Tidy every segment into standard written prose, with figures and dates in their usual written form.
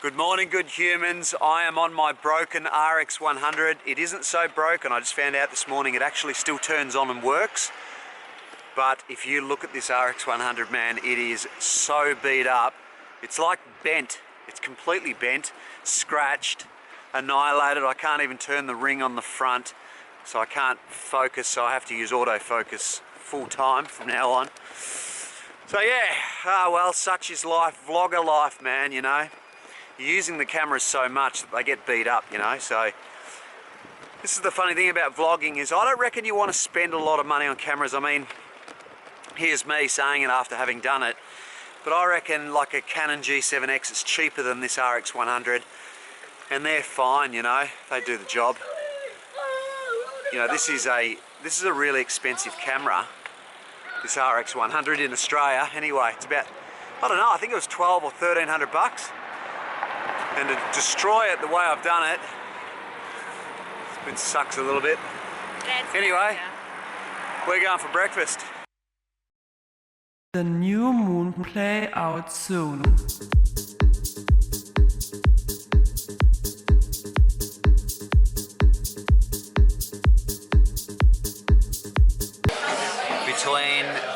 Good morning, good humans. I am on my broken RX100. It isn't so broken. I just found out this morning it actually still turns on and works. But if you look at this RX100, man, it is so beat up. It's like bent. It's completely bent, scratched, annihilated. I can't even turn the ring on the front, so I can't focus, so I have to use autofocus full time from now on. So yeah, well, such is life, vlogger life, man, you know. You're using the cameras so much that they get beat up, you know. So this is the funny thing about vlogging is I don't reckon you want to spend a lot of money on cameras. I mean, here's me saying it after having done it, but I reckon like a Canon G7X is cheaper than this RX100, and they're fine, you know. They do the job. You know, this is a really expensive camera, this RX100 in Australia. Anyway, it's about, I don't know, I think it was 12 or 1300 bucks. And to destroy it the way I've done it, it sucks a little bit. Anyway, we're going for breakfast. The new moon play out soon.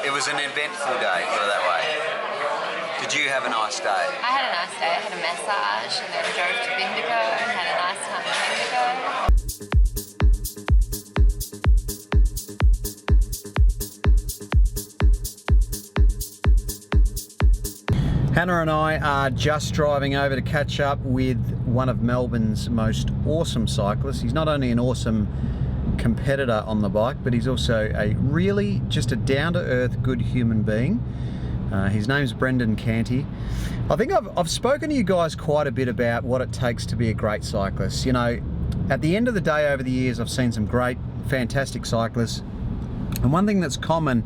It was an eventful day, put it that way. Did you have a nice day? I had a nice day. I had a massage and then drove to Bendigo and had a nice time in Bendigo. Hannah and I are just driving over to catch up with one of Melbourne's most awesome cyclists. He's not only an awesome competitor on the bike, but he's also just a down-to-earth good human being. His name's Brendan Canty. I think I've spoken to you guys quite a bit about what it takes to be a great cyclist. You know, at the end of the day, over the years, I've seen some great, fantastic cyclists, and one thing that's common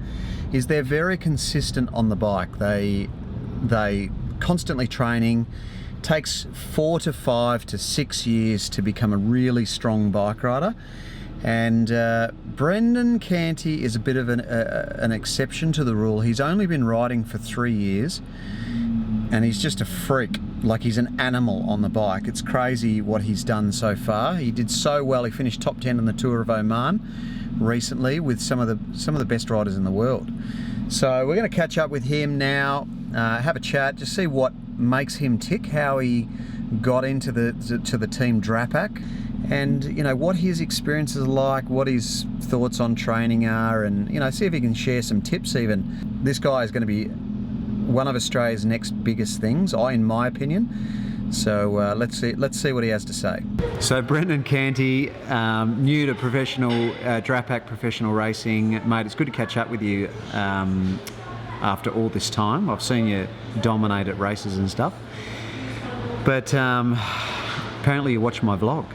is they're very consistent on the bike. They constantly training. Takes 4 to 5 to 6 years to become a really strong bike rider. And Brendan Canty is a bit of an exception to the rule. He's only been riding for 3 years, and he's just a freak. Like, he's an animal on the bike. It's crazy what he's done so far. He did so well. He finished top 10 in the Tour of Oman recently with some of the best riders in the world. So we're going to catch up with him now, have a chat, just see what makes him tick, how he got into the team Drapac, and you know what his experiences are like, what his thoughts on training are, and you know, see if he can share some tips even. This guy is going to be one of Australia's next biggest things, in my opinion. So let's see what he has to say. So Brendan Canty, new to professional Drapac professional racing, mate. It's good to catch up with you after all this time. I've seen you dominate at races and stuff, but apparently you watched my vlog.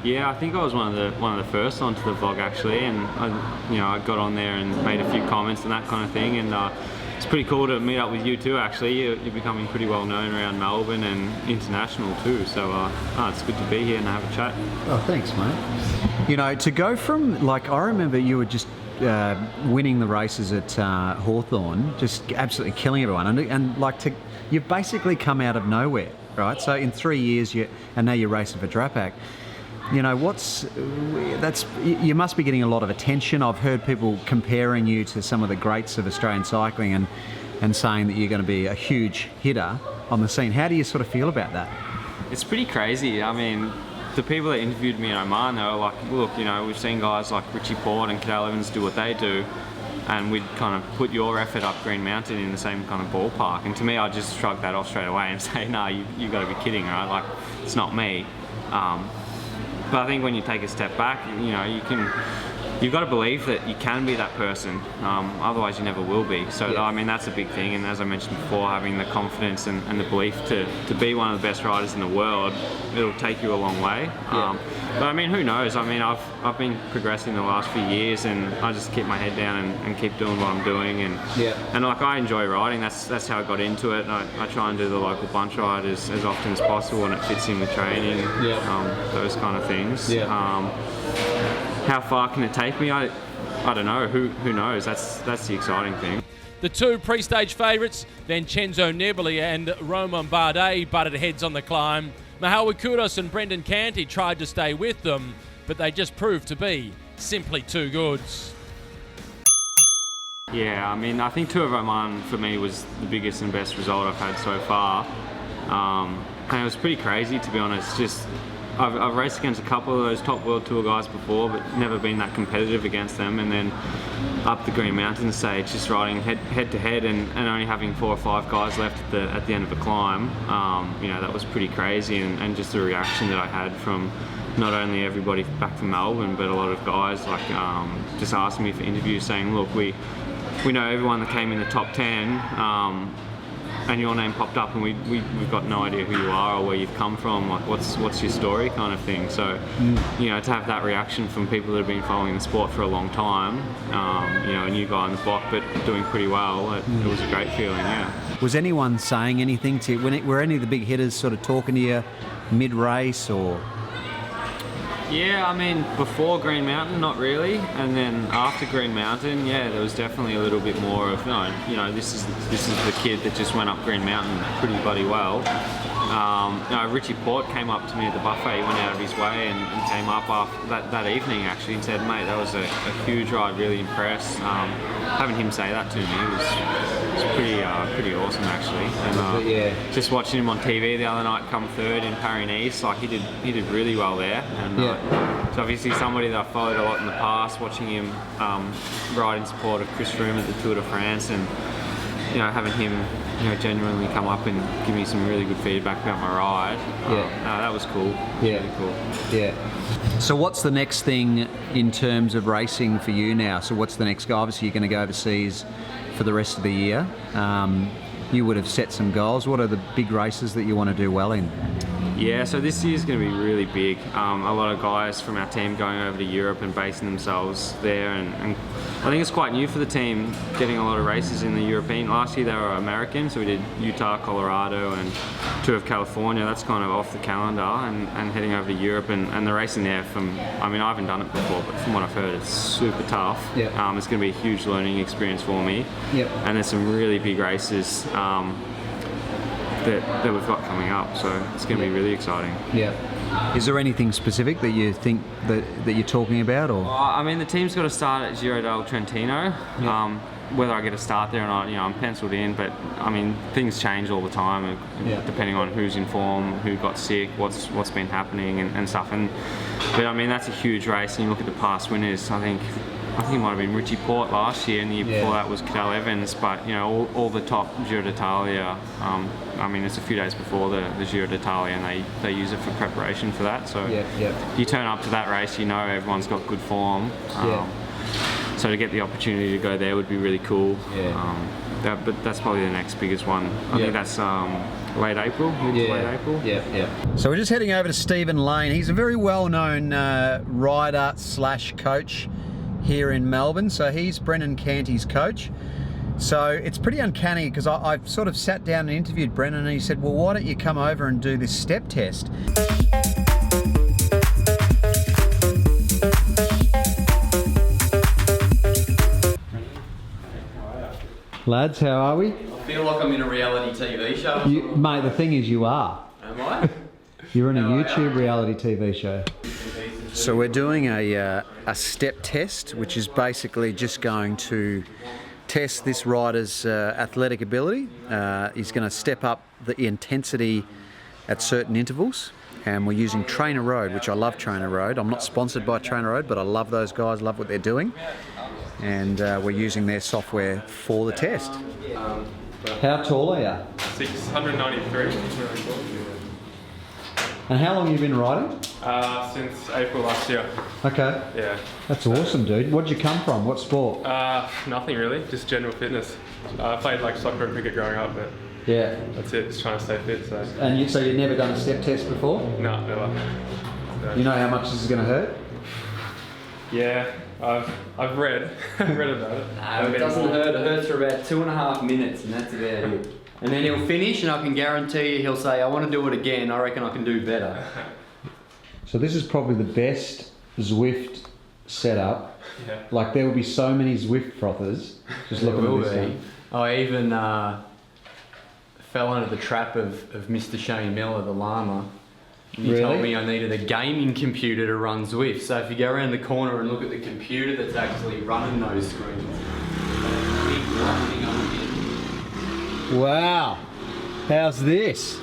Yeah, I think I was one of the first onto the vlog actually, and I got on there and made a few comments and that kind of thing, and it's pretty cool to meet up with you too. Actually, you're becoming pretty well known around Melbourne and international too. So it's good to be here and have a chat. Oh, thanks, mate. You know, to go from, like, I remember you were just winning the races at Hawthorn, just absolutely killing everyone, and you've basically come out of nowhere, right? So in 3 years, and now you're racing for Drapac. You know, you must be getting a lot of attention. I've heard people comparing you to some of the greats of Australian cycling and saying that you're going to be a huge hitter on the scene. How do you sort of feel about that? It's pretty crazy. I mean, the people that interviewed me in Oman, they were like, look, you know, we've seen guys like Richie Port and Cadell Evans do what they do, and we'd kind of put your effort up Green Mountain in the same kind of ballpark. And to me, I just shrug that off straight away and say, no, you've got to be kidding, right? Like, it's not me. But I think when you take a step back, you know, you've got to believe that you can be that person. Otherwise, you never will be. So, yeah. I mean, that's a big thing. And as I mentioned before, having the confidence and the belief to be one of the best riders in the world, it'll take you a long way. Yeah. But I mean, who knows? I mean, I've been progressing the last few years, and I just keep my head down and keep doing what I'm doing. And like, I enjoy riding. That's how I got into it. I try and do the local bunch ride as often as possible, and it fits in with training. Those kind of things. How far can it take me? I don't know. Who knows? That's the exciting thing. The two pre-stage favourites, Vincenzo Nibali and Romain Bardet, butted heads on the climb. Mihaly Kudus and Brendan Canty tried to stay with them, but they just proved to be simply too good. Yeah, I mean, I think Tour of Oman for me was the biggest and best result I've had so far. And it was pretty crazy, to be honest. Just I've raced against a couple of those top World Tour guys before, but never been that competitive against them. And then up the Green Mountain stage, just riding head to head, and only having 4 or 5 guys left at the end of the climb. You know, that was pretty crazy, and just the reaction that I had from not only everybody back from Melbourne, but a lot of guys like just asking me for interviews, saying, look, we know everyone that came in the top 10. And your name popped up, and we've got no idea who you are or where you've come from. Like, what's your story, kind of thing. So, you know, to have that reaction from people that have been following the sport for a long time, you know, a new guy on the block, but doing pretty well. It was a great feeling. Yeah. Was anyone saying anything to you? Were any of the big hitters sort of talking to you mid-race or? Yeah, I mean, before Green Mountain, not really, and then after Green Mountain, yeah, there was definitely a little bit more of, you know, this is the kid that just went up Green Mountain pretty bloody well. You know, Richie Port came up to me at the buffet. He went out of his way and came up after that evening actually and said, mate, that was a huge ride, really impressed. Having him say that to me was pretty awesome actually. And yeah. Just watching him on TV the other night come third in Paris-Nice, like he did really well there. And it's obviously somebody that I followed a lot in the past, watching him ride in support of Chris Froome at the Tour de France, and you know, having him, you know, genuinely come up and give me some really good feedback about my ride. That was cool. Yeah. Really cool. Yeah. So what's the next thing in terms of racing for you now? So what's the next goal? Obviously you're going to go overseas for the rest of the year. You would have set some goals. What are the big races that you want to do well in? Yeah, so this year's going to be really big. A lot of guys from our team going over to Europe and basing themselves there, and I think it's quite new for the team getting a lot of races in the European. Last year they were American, so we did Utah, Colorado, and Tour of California. That's kind of off the calendar, and heading over to Europe and the racing there. I mean, I haven't done it before, but from what I've heard, it's super tough. Yep. It's going to be a huge learning experience for me. Yep. And there's some really big races that we've got coming up, so it's going to be really exciting. Yeah. Is there anything specific that you think that you're talking about, or? I mean, the team's got to start at Giro del Trentino. Yeah. Whether I get a start there or not, you know, I'm penciled in, but I mean, things change all the time, depending on who's in form, who got sick, what's been happening and stuff. But I mean, that's a huge race, and you look at the past winners. I think it might have been Richie Port last year, and the year before that was Cadel Evans. But you know, all the top Giro d'Italia. I mean, it's a few days before the Giro d'Italia, and they use it for preparation for that. So you turn up to that race, you know everyone's got good form. So to get the opportunity to go there would be really cool. But that's probably the next biggest one. I think that's late April, mid to late April. So we're just heading over to Stephen Lane. He's a very well-known rider / coach here in Melbourne. So he's Brendan Canty's coach. So it's pretty uncanny because I've sort of sat down and interviewed Brendan, and he said, well, why don't you come over and do this step test? Lads, how are we? I feel like I'm in a reality TV show. Mate, the thing is, you are. Am I? You're in a YouTube reality TV show. So we're doing a step test, which is basically just going to test this rider's athletic ability. He's going to step up the intensity at certain intervals, and we're using Trainer Road, which I love Trainer Road. I'm not sponsored by Trainer Road, but I love those guys, love what they're doing. And we're using their software for the test. How tall are you? 693. And how long have you been riding? Since April last year. Okay. Yeah. That's awesome, dude. Where'd you come from? What sport? Nothing really, just general fitness. I played like soccer and cricket growing up, but yeah, that's it, just trying to stay fit. So. And so you've never done a step test before? No, never. No. You know how much this is going to hurt? Yeah, I've read about it. No, it doesn't hurt. It hurts for about 2.5 minutes, and that's about it. And then he'll finish, and I can guarantee you he'll say, I want to do it again. I reckon I can do better. So this is probably the best Zwift setup. Yeah. Like there will be so many Zwift frothers. Just look at this thing. I even fell under the trap of Mr. Shane Miller, the llama. And he told me I needed a gaming computer to run Zwift. So if you go around the corner and look at the computer that's actually running those screens, Wow. How's this?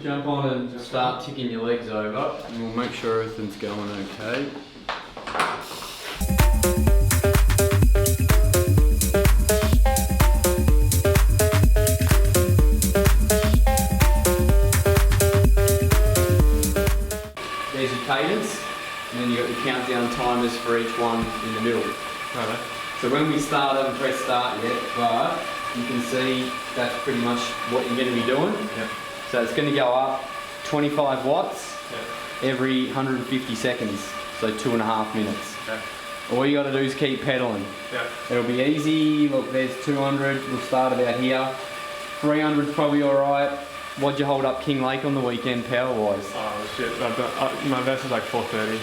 Jump on and start ticking your legs over, and we'll make sure everything's going okay. There's your cadence, and then you've got your countdown timers for each one in the middle. Right. So when we start, I haven't pressed start yet, but you can see that's pretty much what you're going to be doing. Yep. So it's going to go up 25 watts Yep. every 150 seconds, so 2.5 minutes. Okay. All you got to do is keep pedaling. Yep. It'll be easy. Look, there's 200. We'll start about here. 300's probably all right. What'd you hold up King Lake on the weekend, power-wise? Oh shit, my best is like 430.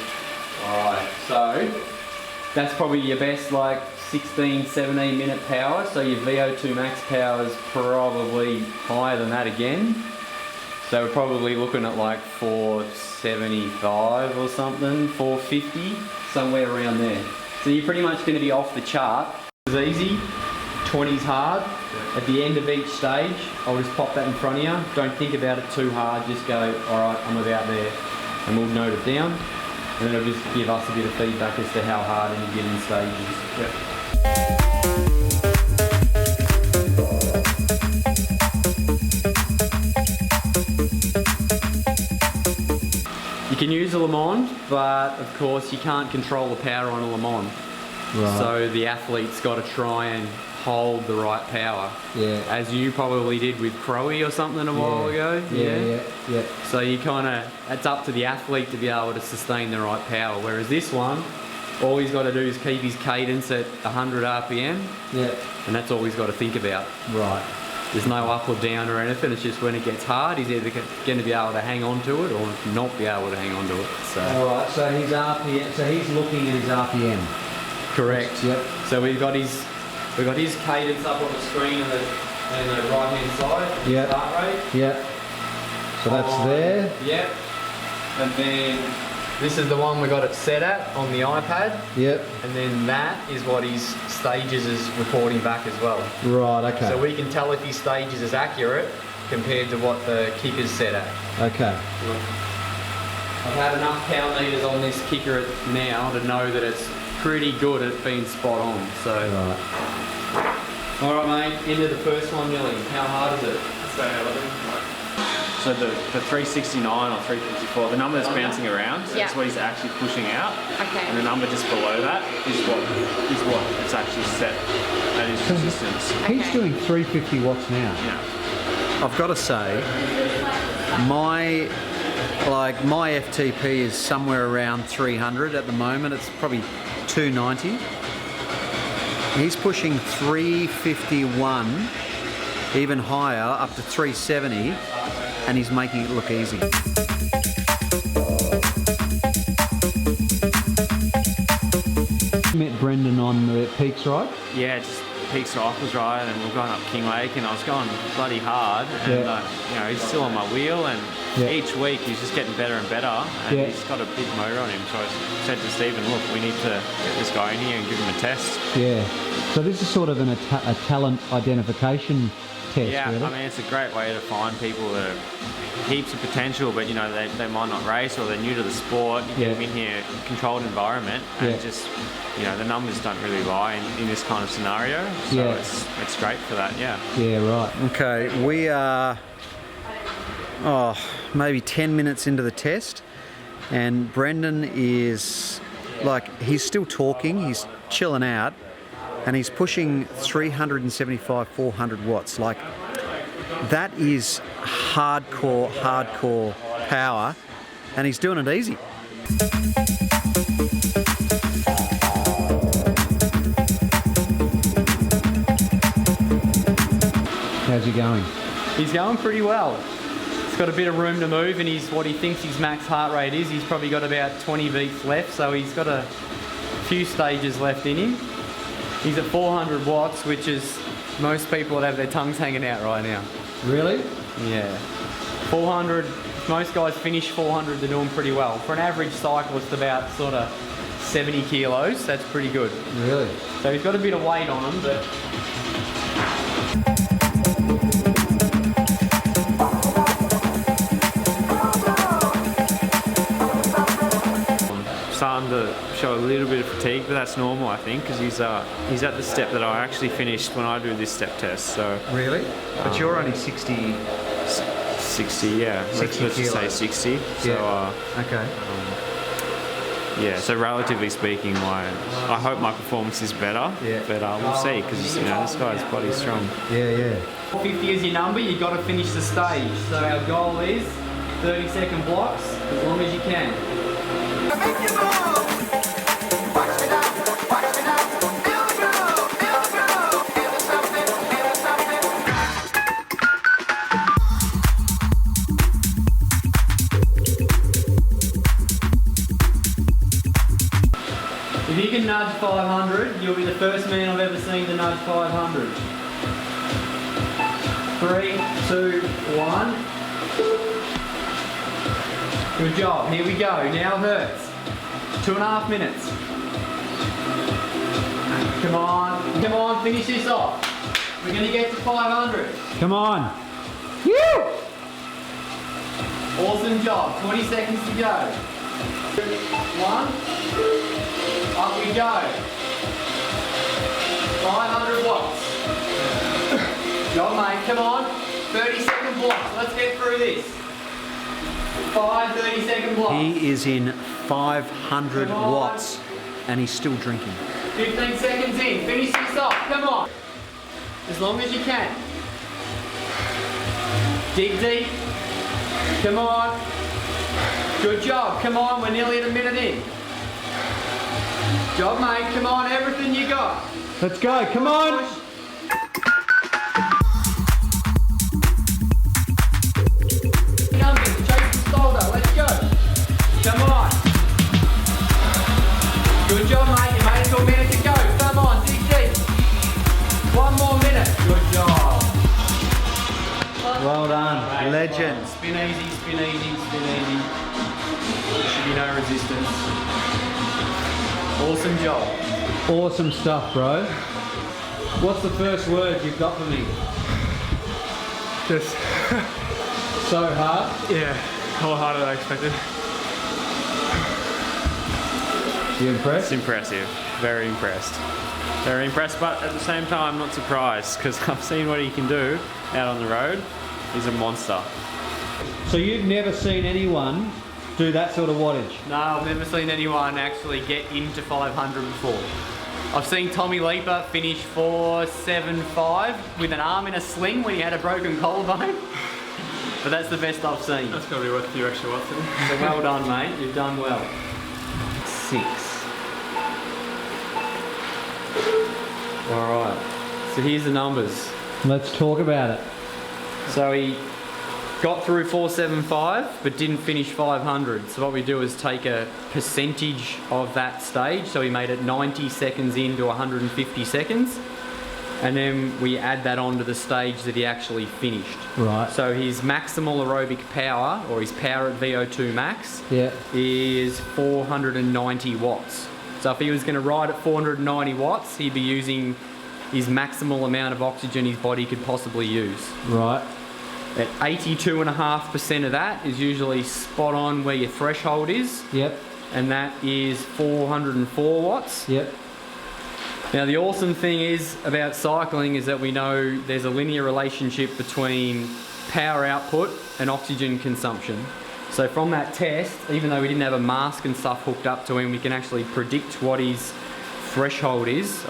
Alright, so that's probably your best like 16, 17 minute power. So your VO2 max power is probably higher than that again. So we're probably looking at like 475 or something, 450, somewhere around there. So you're pretty much going to be off the chart. It's easy, 20's hard. At the end of each stage, I'll just pop that in front of you. Don't think about it too hard, just go, alright, I'm about there. And we'll note it down. And then it'll just give us a bit of feedback as to how hard any given stage is. You can use a Le Mans, but of course you can't control the power on a Le Mans. Right. So the athlete's got to try and hold the right power. Yeah. As you probably did with Crowe or something a while ago. Yeah. So you kind of, it's up to the athlete to be able to sustain the right power. Whereas this one, all he's got to do is keep his cadence at 100 RPM. Yeah. And that's all he's got to think about. Right. There's no up or down or anything. It's just when it gets hard, he's either going to be able to hang on to it or not be able to hang on to it. So. Alright, so his RPM, so he's looking at his RPM. Correct. Yep. So we've got his cadence up on the screen on the right hand side. Yep. Heart rate. Yep. So that's there. Yep. And then this is the one we got it set at on the iPad. Yep. And then that is what his stages is reporting back as well. Right, okay. So we can tell if his stages is accurate compared to what the kicker's set at. Okay. I've had enough power meters on this kicker now to know that it's pretty good at being spot on. So. Right. Alright mate, into the first one, Millie. How hard is it? Say 11. So the 369 or 354, the number that's bouncing around Yeah. is what he's actually pushing out. Okay. And the number just below that is what it's actually set at his resistance. He's Okay. doing 350 watts now. Yeah. I've got to say, my FTP is somewhere around 300 at the moment. It's probably 290. He's pushing 351, even higher, up to 370, and he's making it look easy. Met Brendan on the peaks, right? Yeah, just Peaks Rock was right, and we were going up King Lake, and I was going bloody hard, and he's still on my wheel, and each week he's just getting better and better, and he's got a big motor on him. So I said to Stephen, look, we need to get this guy in here and give him a test. Yeah. So this is sort of a talent identification test, Yeah, really? I mean, it's a great way to find people that have heaps of potential, but they might not race, or they're new to the sport. You get them in here, controlled environment, and just the numbers don't really lie in this kind of scenario. So it's great for that. Yeah. Yeah, right. Okay, we are maybe 10 minutes into the test, and Brendan is he's still talking. He's chilling out. And he's pushing 375, 400 watts. That is hardcore power, and he's doing it easy. How's he going? He's going pretty well. He's got a bit of room to move, and what he thinks his max heart rate is. He's probably got about 20 beats left, so he's got a few stages left in him. He's at 400 watts, which is most people would have their tongues hanging out right now. Really? Yeah. 400, most guys finish 400, they're doing pretty well. For an average cyclist, about sort of 70 kilos, that's pretty good. Really? So he's got a bit of weight on him, but... Starting to show a little bit of fatigue, but that's normal, I think, because he's at the step that I actually finished when I do this step test. So Really? But you're only 60... 60, yeah. 60 let's just say 60. So Okay. yeah. So relatively speaking, I hope my performance is better. Yeah. But we'll see, because this guy's bloody strong. Yeah. 50 is your number, you've got to finish the stage. So our goal is 30-second blocks, as long as you can. If you can nudge 500, you'll be the first man I've ever seen to nudge 500. 3, 2, 1. Good job, here we go, now it hurts. 2.5 minutes. Come on, finish this off. We're gonna get to 500. Come on. Awesome job, 20 seconds to go. 1, up we go. 500 watts. Job mate, come on. 30-second blocks, let's get through this. 5 30-second blocks. He is in 500 watts and he's still drinking. 15 seconds in, finish this off, come on. As long as you can. Dig deep. Come on. Good job, come on, we're nearly at a minute in. Job mate, come on, everything you got. Let's go, come on. Numbers, chase the shoulder, let's go. Come on. Good job mate, you made it to a minute to go. Come on, dig deep. 1 more minute. Good job. Well done, Right, legend. Spin easy, spin easy, spin easy. There should be no resistance. Awesome job. Awesome stuff, bro. What's the first word you've got for me? Just, So hard. yeah, a lot harder than I expected. You It's impressed? impressive. Very impressed. Very impressed, but at the same time, I'm not surprised, because I've seen what he can do out on the road. He's a monster. So you've never seen anyone do that sort of wattage? No, I've never seen anyone actually get into 500 before. I've seen Tommy Leaper finish 4.75 with an arm in a sling when he had a broken collarbone. But that's the best I've seen. That's gotta be worth a few extra watts then. So well done, mate. You've done well. 6. Alright. So here's the numbers. Let's talk about it. So he got through 475 but didn't finish 500. So what we do is take a percentage of that stage. So he made it 90 seconds into 150 seconds. And then we add that on to the stage that he actually finished. Right. So his maximal aerobic power, or his power at VO2 max, Yeah. is 490 watts. So if he was going to ride at 490 watts, he'd be using his maximal amount of oxygen his body could possibly use. Right. At 82.5% of that is usually spot on where your threshold is, Yep. and that is 404 watts. Yep. Now the awesome thing is about cycling is that we know there's a linear relationship between power output and oxygen consumption. So from that test, even though we didn't have a mask and stuff hooked up to him, we can actually predict what his threshold is,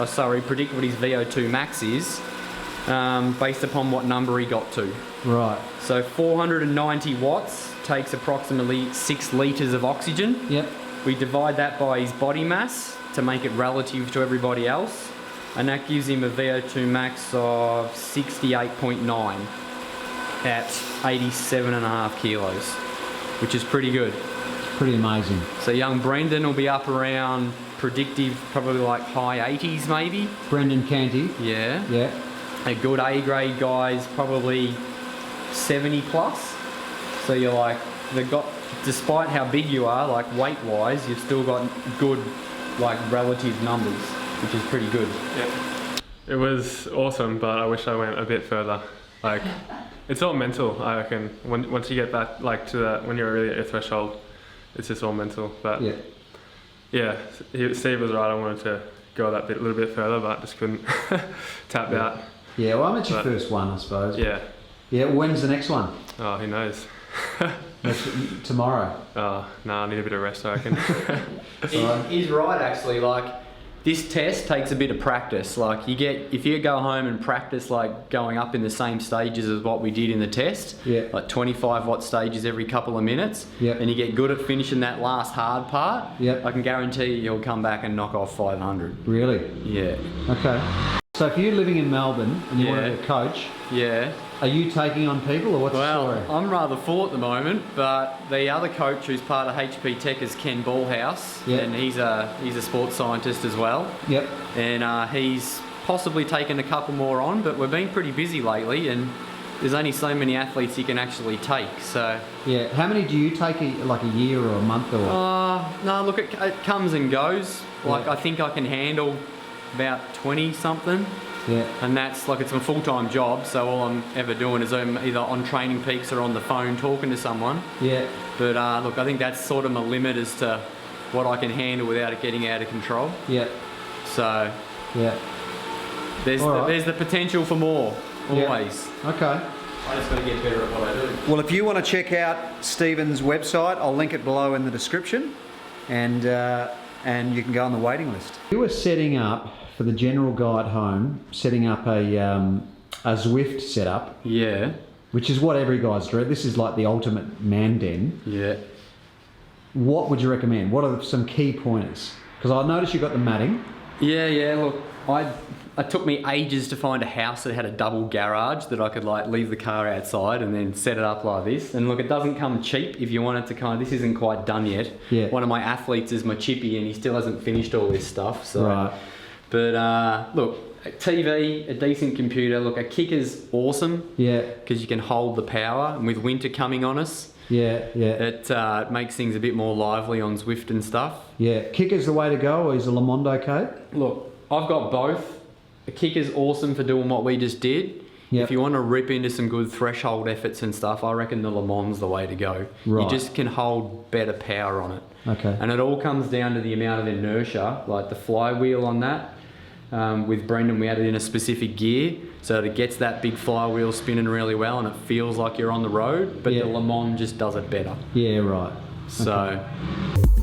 predict what his VO2 max is, based upon what number he got to. Right. So 490 watts takes approximately 6 litres of oxygen. Yep. We divide that by his body mass to make it relative to everybody else, and that gives him a VO2 max of 68.9 at 87.5 kilos, which is pretty good. pretty amazing. So young Brendan will be up around predictive, probably like high 80s maybe. Brendan Canty. Yeah. Yeah. A good A grade guys probably 70 plus. So you're like, they've got, despite how big you are, like weight wise, you've still got good like relative numbers, which is pretty good. Yeah. It was awesome, but I wish I went a bit further. Like, it's all mental, I reckon. Once you get back like to that, when you're really at your threshold, it's just all mental. But yeah, Steve was right. I wanted to go that little bit further, but just couldn't. Tapped out. Yeah, well, I'm at your first one, I suppose. Yeah. Yeah, when's the next one? Oh, who knows? Tomorrow. Oh, no, I need a bit of rest, I reckon. He's right, actually. Like, this test takes a bit of practice. Like, if you go home and practice like going up in the same stages as what we did in the test, like 25 watt stages every couple of minutes, and you get good at finishing that last hard part, I can guarantee you'll come back and knock off 500. Really? Yeah. Okay. So if you're living in Melbourne and you want to be a coach, are you taking on people, or what's the story? I'm rather full at the moment, but the other coach who's part of HP Tech is Ken Ballhouse, and he's a sports scientist as well. Yep. And he's possibly taken a couple more on, but we've been pretty busy lately, and there's only so many athletes you can actually take. So yeah, how many do you take? Like a year or a month or? No, look, it comes and goes. Like I think I can handle about 20 something. Yeah. And that's like, it's a full-time job, so all I'm ever doing is I'm either on training peaks or on the phone talking to someone. Yeah. But look, I think that's sort of my limit as to what I can handle without it getting out of control. Yeah. So yeah, there's the potential for more, always. Okay. I just got to get better at what I do. Well, if you want to check out Stephen's website, I'll link it below in the description, and you can go on the waiting list. You were setting up, for the general guy at home, setting up a Zwift setup. Yeah. Which is what every guy's dream. This is like the ultimate man den. Yeah. What would you recommend? What are some key pointers? Because I noticed you got the matting. Yeah. Look, it took me ages to find a house that had a double garage that I could like leave the car outside and then set it up like this. And look, it doesn't come cheap if you want it to this isn't quite done yet. Yeah. One of my athletes is my chippy and he still hasn't finished all this stuff. So. Right. But look, a TV, a decent computer. Look, a kicker's awesome. Yeah. Because you can hold the power, and with winter coming on us, it makes things a bit more lively on Zwift and stuff. Yeah. Kicker's the way to go, or is a Le Monde okay? Look, I've got both. A kicker's awesome for doing what we just did. Yep. If you want to rip into some good threshold efforts and stuff, I reckon the Le Monde's the way to go. Right. You just can hold better power on it. Okay. And it all comes down to the amount of inertia, like the flywheel on that. With Brendan, we had it in a specific gear, so it gets that big flywheel spinning really well, and it feels like you're on the road. But the Le Monde just does it better. Yeah, right. So. Okay.